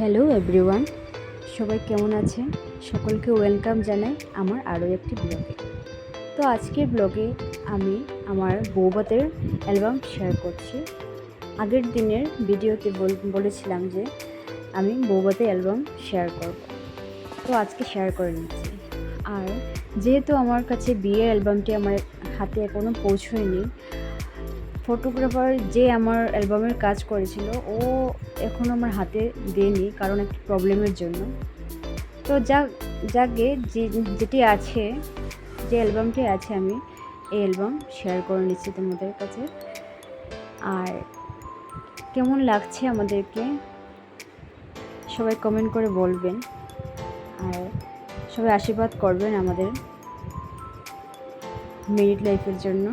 Hello everyone, সবাই কেমন আছেন? সকলকে ওয়েলকাম জানাই আমার আরও একটি ব্লগে। তো আজকের ব্লগে আমি আমার বৌভাতের অ্যালবাম শেয়ার করছি। আগের দিনের ভিডিওতে বলেছিলাম যে আমি বৌভাতের অ্যালবাম শেয়ার করব, তো আজকে শেয়ার করে নিচ্ছি। আর যেহেতু আমার কাছে বিয়ের অ্যালবামটি আমার হাতে এখনও পৌঁছয়নি, ফটোগ্রাফার যে আমার অ্যালবামের কাজ করেছিল ও এখনও আমার হাতে দেয়নি, কারণ একটা প্রবলেমের জন্য। তো যাকে যেটি আছে, যে অ্যালবামটি আছে, আমি এই অ্যালবাম শেয়ার করে নিচ্ছি তোমাদের কাছে। আর কেমন লাগছে আমাদেরকে সবাই কমেন্ট করে বলবেন, আর সবাই আশীর্বাদ করবেন আমাদের মেরিড লাইফের জন্য।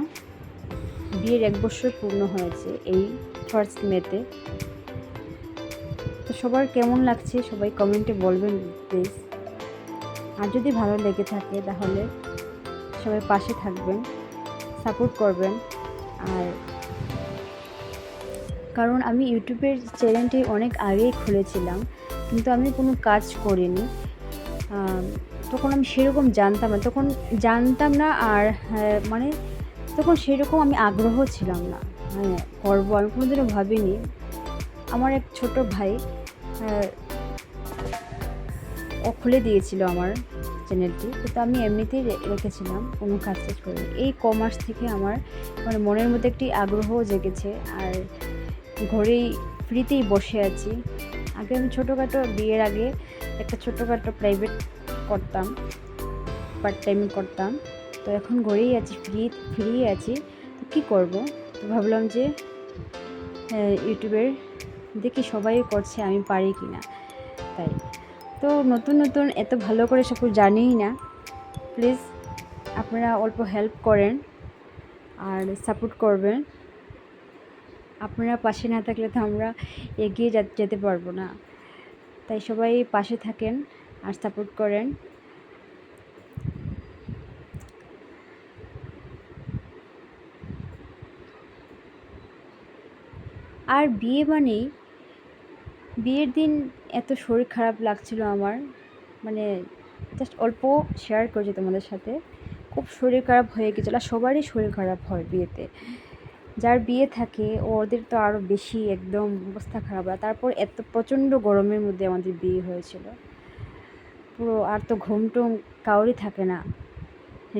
বিয়ের 1 বছর পূর্ণ হয়েছে এই 1 মেতে। তো সবার কেমন লাগছে সবাই কমেন্টে বলবেন প্লিজ। আর যদি ভালো লেগে থাকে তাহলে সবাই পাশে থাকবেন, সাপোর্ট করবেন। আর কারণ আমি ইউটিউবের চ্যানেলটি অনেক আগেই খুলেছিলাম, কিন্তু আমি কোনো কাজ করিনি। তখন আমি সেরকম জানতাম না আর মানে তখন সেরকম আমি আগ্রহ ছিলাম না, করবো আমি কোনোদিনও ভাবিনি। আমার এক ছোট ভাই ও খুলে দিয়েছিল আমার চ্যানেলটি, কিন্তু আমি এমনিতেই রেখেছিলাম, কোনো কাজ করিনি। এই কমার্স থেকে আমার মনের মধ্যে একটি আগ্রহ জেগেছে, আর ঘরেই ফ্রিতেই বসে আছি। আগে আমি ছোটোখাটো, বিয়ের আগে একটা ছোটোখাটো প্রাইভেট করতাম, পার্ট টাইম করতাম। তো এখন ঘরেই আছি, ফ্রি আছি, তো কী করবো? তো ভাবলাম যে ইউটিউবের দেখি সবাই করছে, আমি পারি কি না। তাই তো নতুন এত ভালো করে সব জানিই না। প্লিজ আপনারা অল্প হেল্প করেন আর সাপোর্ট করবেন। আপনারা পাশে না থাকলে তো আমরা এগিয়ে যেতে পারবো না। তাই সবাই পাশে থাকেন আর সাপোর্ট করেন। আর বিয়ের দিন এত শরীর খারাপ লাগছিল আমার, জাস্ট অল্প শেয়ার করছি তোমাদের সাথে। খুব শরীর খারাপ হয়ে গেছিলো, আর সবারই শরীর খারাপ হয় বিয়েতে। যার বিয়ে থাকে ওদের তো আরও বেশি একদম অবস্থা খারাপ হয়। তারপর এত প্রচণ্ড গরমের মধ্যে আমাদের বিয়ে হয়েছিল, পুরো আর তো ঘুম কাউরই থাকে না,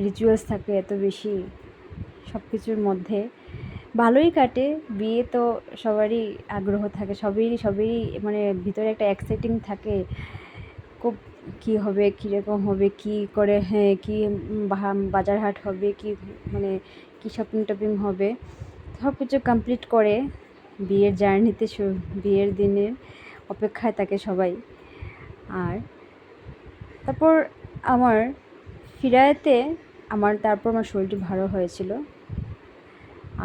রিচুয়ালস থাকে এত বেশি, সব কিছুর মধ্যে ভালোই কাটে। বিয়ে তো সবারই আগ্রহ থাকে, সবই ভিতরে একটা এক্সাইটিং থাকে, খুব কী হবে, কীরকম হবে, কী করে, কী বাজার হাট হবে, কী শপিং হবে, সব কিছু কমপ্লিট করে বিয়ের জার্নিতে বিয়ের দিনের অপেক্ষায় থাকে সবাই। আর তারপর আমার ফিরাতে তারপর আমার শরীরটি ভালো হয়েছিল।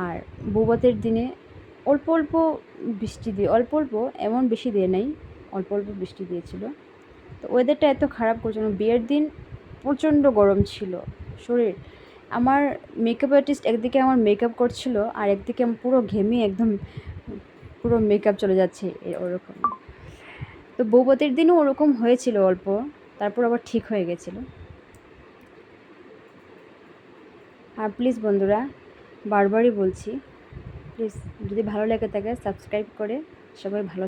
আর বৌভাতের দিনে অল্প বৃষ্টি দিয়ে, এমন বেশি দিয়ে নাই, অল্প বৃষ্টি দিয়েছিল। তো ওয়েদারটা এত খারাপ করছিল, বিয়ের দিন প্রচণ্ড গরম ছিল শরীর। আমার মেকআপ আর্টিস্ট একদিকে আমার মেকআপ করছিল, আর একদিকে আমি পুরো ঘেমে একদম পুরো মেকআপ চলে যাচ্ছে ওরকম। তো বৌভাতের দিনও ওরকম হয়েছিল অল্প, তারপর আবার ঠিক হয়ে গেছিলো। আর প্লিজ বন্ধুরা, বারবারই বলছি, প্লিজ যদি ভালো লেগে থাকে সাবস্ক্রাইব করে সবাই ভালো